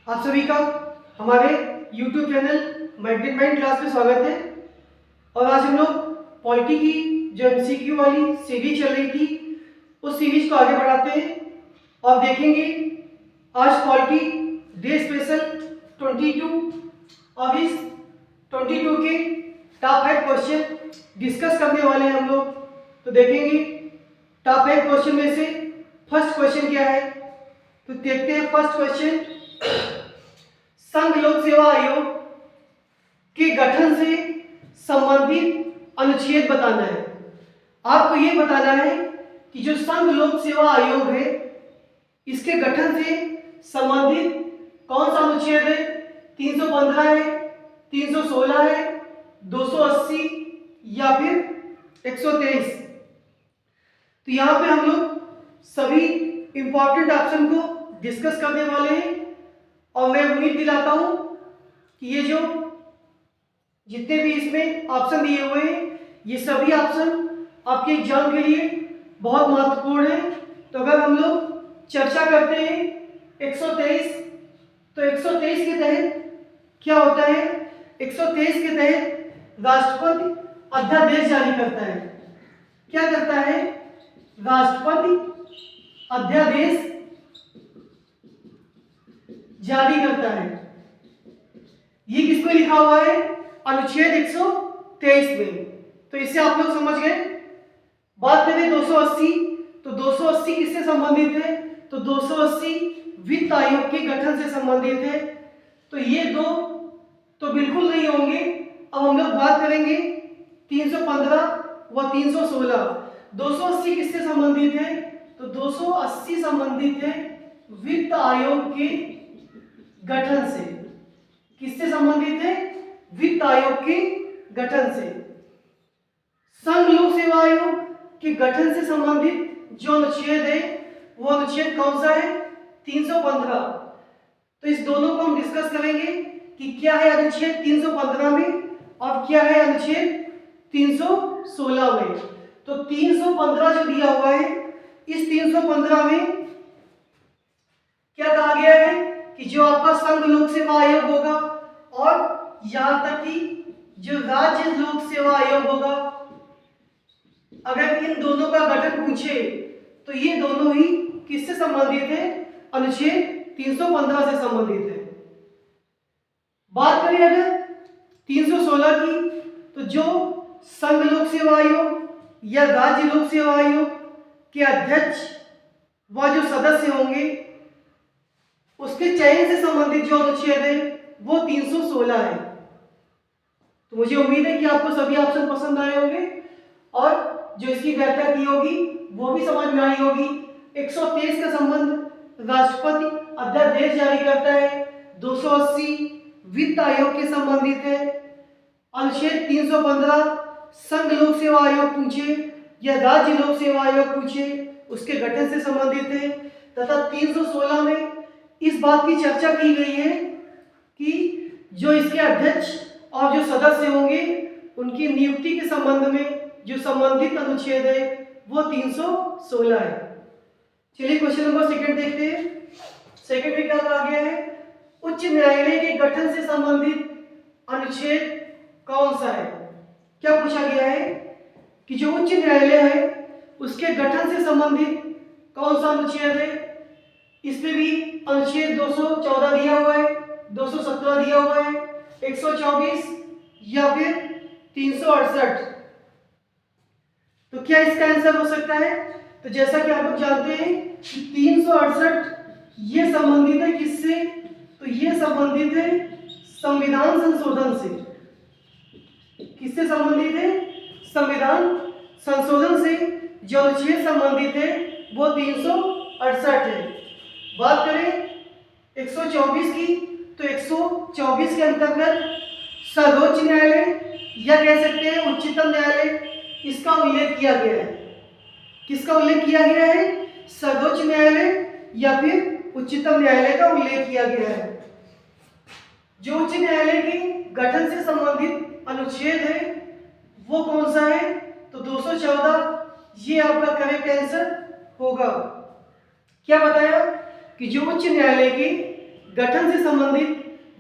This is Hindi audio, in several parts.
आप सभी का हमारे YouTube channel magnet mind class में स्वागत है। और आज हम लोग पॉलिटी की जो MCQ वाली सीरीज चल रही थी उस सीरीज को आगे बढ़ाते हैं और देखेंगे आज पॉलिटी डे स्पेशल 22 और इस 22 के टॉप 5 क्वेश्चन डिस्कस करने वाले हैं हम लोग। तो देखेंगे टॉप 5 क्वेश्चन में से फर्स्ट क्वेश्चन क्या है। तो देखते हैं फर्स्ट क्वेश्चन। संघ लोक सेवा आयोग के गठन से संबंधित अनुच्छेद बताना है। आपको यह बताना है कि जो संघ लोक सेवा आयोग है इसके गठन से संबंधित कौन सा अनुच्छेद है। 315 है, 316 है, 280 या फिर 123। तो यहाँ पे हम लोग सभी इंपॉर्टेंट ऑप्शन को डिस्कस करने वाले हैं और मैं उम्मीद दिलाता हूं कि ये जो जितने भी इसमें ऑप्शन दिए हुए हैं ये सभी ऑप्शन आपके एग्जाम के लिए बहुत महत्वपूर्ण है। तो अगर हम लोग चर्चा करते हैं 123, तो 123 के तहत क्या होता है। 123 के तहत राष्ट्रपति अध्यादेश जारी करता है। क्या करता है? राष्ट्रपति अध्यादेश जारी करता है। ये किसमें लिखा हुआ है? अनुच्छेद 123 में। तो इससे आप लोग समझ गए। बात करें 280, तो 280 किससे संबंधित है? तो 280 वित्त आयोग के गठन से संबंधित है। तो ये दो तो बिल्कुल नहीं होंगे। अब हम लोग बात करेंगे 315 व 316। 280 किससे संबंधित है? तो 280 संबंधित है वित्त आयोग के गठन से। किससे संबंधित है? वित्त आयोग के गठन से। संघ लोक सेवा आयोग के गठन से संबंधित जो अनुच्छेद है वो अनुच्छेद कौन सा है? 315। तो इस दोनों को हम डिस्कस करेंगे कि क्या है अनुच्छेद 315 में और क्या है अनुच्छेद 316 में। तो 315 जो दिया हुआ है, इस 315 में क्या कहा गया है कि जो आपका संघ लोक सेवा आयोग होगा और यहां तक कि जो राज्य लोक सेवा आयोग होगा, अगर इन दोनों का गठन पूछे तो ये दोनों ही किससे संबंधित है? अनुच्छेद 315 से संबंधित है। बात करें अगर 316 की, तो जो संघ लोक सेवा आयोग या राज्य लोक सेवा आयोग के अध्यक्ष व जो सदस्य होंगे उसके चयन से संबंधित जो अनुच्छेद है वो 316 है। तो मुझे उम्मीद है कि आपको सभी ऑप्शन पसंद आए होंगे और जो इसकी व्याख्या की होगी वो भी समझ में आई होगी। 123 का संबंध राष्ट्रपति अध्यादेश जारी करता है। 280 वित्त आयोग के संबंधित है। अनुच्छेद 315 संघ लोक सेवा आयोग पूछे या राज्य लोक सेवा आयोग पूछे उसके गठन से संबंधित है। तथा 316 में इस बात की चर्चा की गई है कि जो इसके अध्यक्ष और जो सदस्य होंगे उनकी नियुक्ति के संबंध में जो संबंधित अनुच्छेद है वो 316 है। चलिए क्वेश्चन नंबर सेकंड देखते हैं। सेकंड में क्या कहा गया है? उच्च न्यायालय के गठन से संबंधित अनुच्छेद कौन सा है? क्या पूछा गया है कि जो उच्च न्यायालय है उसके गठन से संबंधित कौन सा अनुच्छेद है। इसमें भी अनुच्छेद 214 दिया हुआ है, 217 दिया हुआ है, 124 या फिर 368। तो क्या इसका आंसर हो सकता है? तो जैसा कि आप लोग जानते हैं कि 368 ये संबंधित है किससे? तो ये संबंधित है संविधान संशोधन से। किससे संबंधित है? संविधान संशोधन से जो अनुच्छेद संबंधित है वो 368 है। बात करें 124 की, तो 124 के अंतर्गत सर्वोच्च न्यायालय या कह सकते हैं उच्चतम न्यायालय इसका उल्लेख किया गया है। किसका उल्लेख किया गया है? सर्वोच्च न्यायालय या फिर उच्चतम न्यायालय का उल्लेख किया गया है। जो उच्च न्यायालय के गठन से संबंधित अनुच्छेद है वो कौन सा है? तो 214 ये आपका करेक्ट आंसर होगा। क्या बताया कि जो उच्च न्यायालय के गठन से संबंधित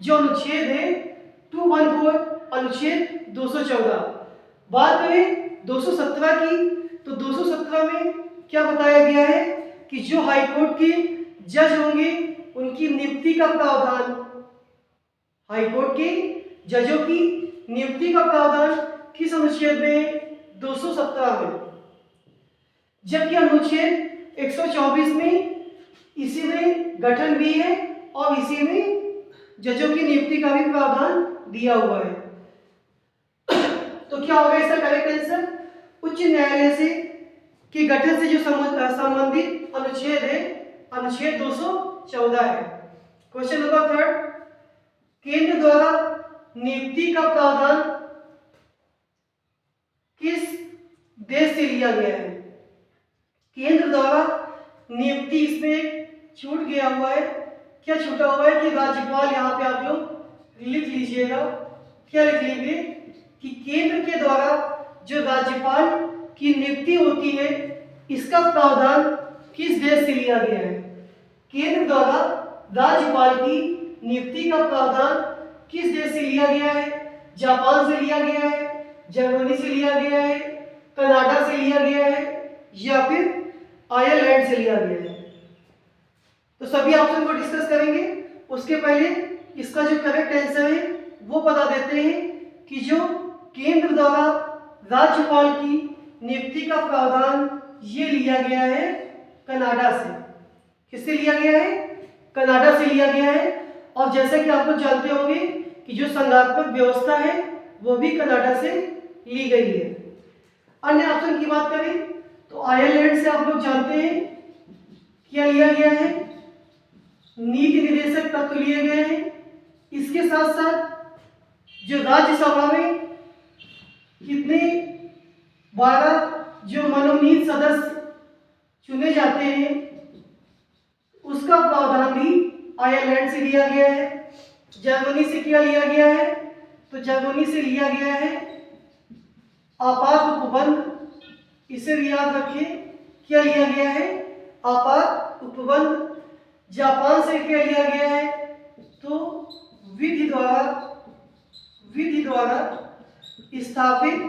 जो अनुच्छेद है 214 अनुच्छेद 214। बात करें 217 की, तो 217 में क्या बताया गया है कि जो हाईकोर्ट के जज होंगे उनकी नियुक्ति का प्रावधान, हाईकोर्ट के जजों की नियुक्ति का प्रावधान किस अनुच्छेद में? 217 में। जबकि अनुच्छेद 124 में इसी में गठन भी है और इसी में जजों की नियुक्ति का भी प्रावधान दिया हुआ है। तो क्या होगा इसका करेक्ट आंसर? उच्च न्यायालय से कि गठन से जो संबंधित अनुच्छेद है अनुच्छेद 214 है। क्वेश्चन नंबर 3, केंद्र द्वारा नियुक्ति का प्रावधान किस देश से लिया गया है? केंद्र द्वारा नियुक्ति, इसमें छूट गया हुआ है। क्या छूटा हुआ है कि राज्यपाल, यहाँ पे आप लोग लिख लीजिएगा, क्या लिख लेंगे कि केंद्र के द्वारा जो राज्यपाल की नियुक्ति होती है इसका प्रावधान किस देश से लिया गया है? केंद्र द्वारा राज्यपाल की नियुक्ति का प्रावधान किस देश से लिया गया है? जापान से लिया गया है, जर्मनी से लिया गया है, कनाडा से लिया गया है या फिर आयरलैंड से लिया गया है? तो सभी ऑप्शन को डिस्कस करेंगे। उसके पहले इसका जो करेक्ट आंसर है वो बता देते हैं कि जो केंद्र द्वारा राज्यपाल की नियुक्ति का प्रावधान ये लिया गया है कनाडा से। किससे लिया गया है? कनाडा से लिया गया है। और जैसा कि आप लोग जानते होंगे कि जो संघात्मक व्यवस्था है वो भी कनाडा से ली गई है। अन्य ऑप्शन की बात करें तो आयरलैंड से आप लोग जानते हैं क्या लिया गया है? नीति निर्देशक तत्व लिए गए हैं। इसके साथ साथ जो राज्यसभा में कितने 12 जो मनोनीत सदस्य चुने जाते हैं उसका प्रावधान भी आयरलैंड से लिया गया है। जर्मनी से क्या लिया गया है? तो जर्मनी से लिया गया है आपात उपबंध। इसे भी याद रखें, क्या लिया गया है? आपात उपबंध। जापान से क्या लिया गया है? तो विधि द्वारा स्थापित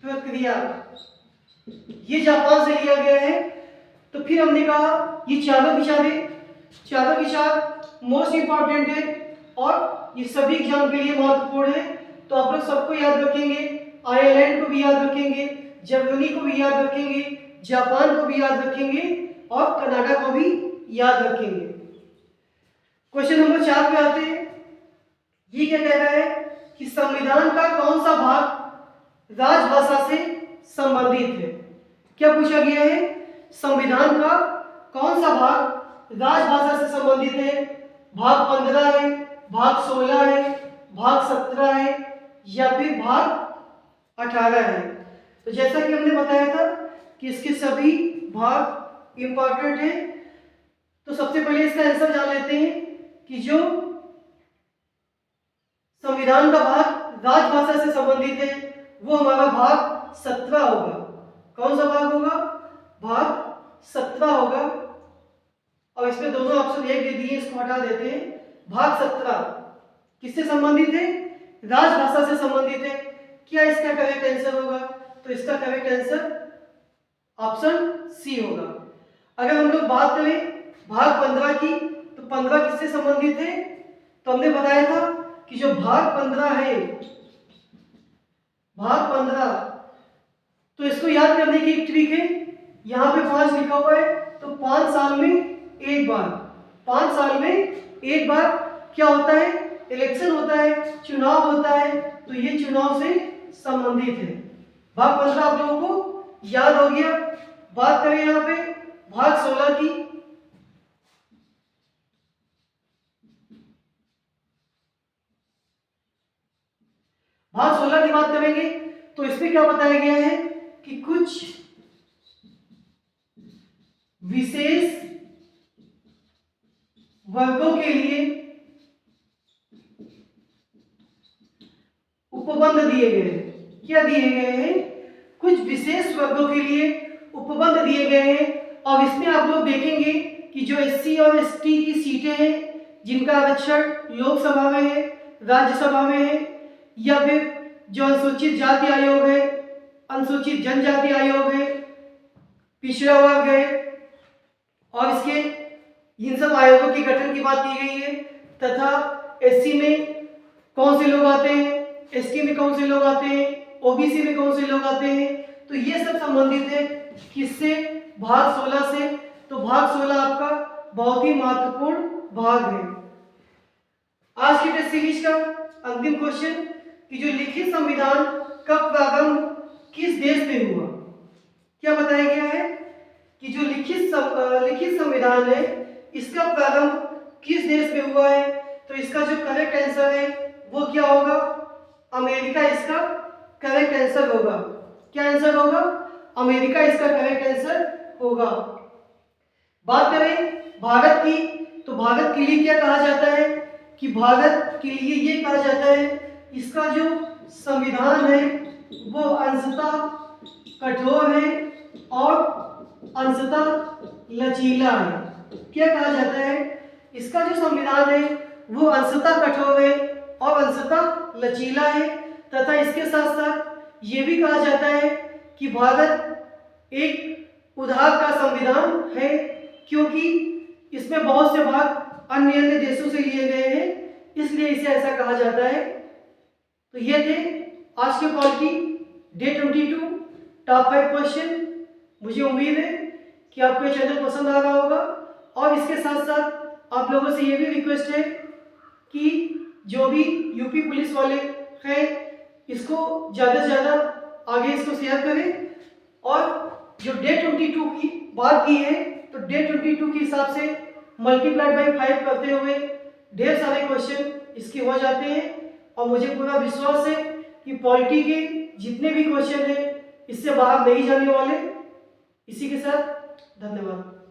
प्रक्रिया, ये जापान से लिया गया है। तो फिर हमने कहा ये चारों विचार मोस्ट इंपॉर्टेंट है और ये सभी एग्जाम के लिए महत्वपूर्ण है। तो आप लोग सबको याद रखेंगे, आयरलैंड को भी याद रखेंगे, जर्मनी को भी याद रखेंगे, जापान को भी याद रखेंगे और कनाडा को भी याद रखेंगे। क्वेश्चन नंबर 4 पे आते हैं। ये क्या कह रहा है कि संविधान का कौन सा भाग राजभाषा से संबंधित है? क्या पूछा गया है? संविधान का कौन सा भाग राजभाषा से संबंधित है? भाग 15 है, भाग 16 है, भाग 17 है या फिर भाग 18 है? तो जैसा कि हमने बताया था कि इसके सभी भाग इंपॉर्टेंट है। तो सबसे पहले इसका आंसर जान लेते हैं कि जो संविधान का भाग राजभाषा से संबंधित है वो हमारा भाग 17 होगा। कौन सा भाग होगा? भाग 17 होगा। और इसमें दोनों ऑप्शन एक दे दिए, इसको हटा देते हैं। भाग 17 किससे संबंधित है? राजभाषा से संबंधित है। क्या इसका करेक्ट आंसर होगा? तो इसका करेक्ट आंसर ऑप्शन सी होगा। अगर हम लोग बात करें भाग 15 की, तो 15 किससे संबंधित है? तो हमने बताया था कि जो भाग 15 है, भाग 15, तो इसको याद करने की एक ट्रिक है। यहाँ पे 5 लिखा हुआ है, तो 5 साल में एक बार, 5 साल में एक बार क्या होता है? इलेक्शन होता है, चुनाव होता है। तो ये चुनाव से संबंधित है। भाग 15 आप लोगों को याद हो गया। बात करें यहाँ पे भाग 16 की, भाग 16 की बात करेंगे तो इसमें क्या बताया गया है कि कुछ विशेष वर्गों के लिए उपबंध दिए गए हैं। क्या दिए गए हैं? कुछ विशेष वर्गों के लिए उपबंध दिए गए हैं। और इसमें आप लोग देखेंगे कि जो एससी और एसटी की सीटें हैं जिनका आरक्षण लोकसभा में है, राज्यसभा में है, या फिर जो अनुसूचित जाति आयोग है, अनुसूचित जनजाति आयोग है, पिछड़ा वर्ग है, और इसके इन सब आयोगों के गठन की बात की गई है, तथा एससी में कौन से लोग आते हैं, एसटी में कौन से लोग आते हैं, ओबीसी में कौन से लोग आते हैं। तो ये सब संबंधित है किससे, भाग 16 से। तो भाग 16 आपका बहुत ही महत्वपूर्ण भाग है। आज की टेस्ट सीरीज का अंतिम क्वेश्चन कि जो लिखित संविधान का प्रारंभ किस देश में हुआ, क्या बताया गया है कि जो लिखित संविधान है इसका प्रारंभ किस देश में हुआ है। तो इसका जो करेक्ट आंसर है वो क्या होगा, अमेरिका इसका करेक्ट आंसर होगा। क्या आंसर होगा, अमेरिका इसका करेक्ट आंसर होगा। बात करें भारत की, तो भारत के लिए क्या कहा जाता है कि भारत के लिए ये कहा जाता है इसका जो संविधान है वो अंशतः कठोर है और अंशतः लचीला है। क्या कहा जाता है, इसका जो संविधान है वो अंशतः कठोर है और अंशतः लचीला है, तथा इसके साथ साथ ये भी कहा जाता है कि भारत एक उधार का संविधान है, क्योंकि इसमें बहुत से भाग अन्य देशों से लिए गए हैं, इसलिए इसे ऐसा कहा जाता है। तो ये थे आज के कॉल की डे 22 टॉप 5 क्वेश्चन। मुझे उम्मीद है कि आपको ये चैनल पसंद आ रहा होगा, और इसके साथ साथ आप लोगों से ये भी रिक्वेस्ट है कि जो भी यूपी पुलिस वाले हैं इसको ज़्यादा से ज़्यादा आगे इसको शेयर करें, और जो डे 22 की बात की है तो डे 22 के हिसाब से मल्टीप्लाइड बाई 5 करते हुए ढेर सारे क्वेश्चन इसके हो जाते हैं, और मुझे पूरा विश्वास है कि पॉलिटी के जितने भी क्वेश्चन हैं इससे बाहर नहीं जाने वाले। इसी के साथ धन्यवाद।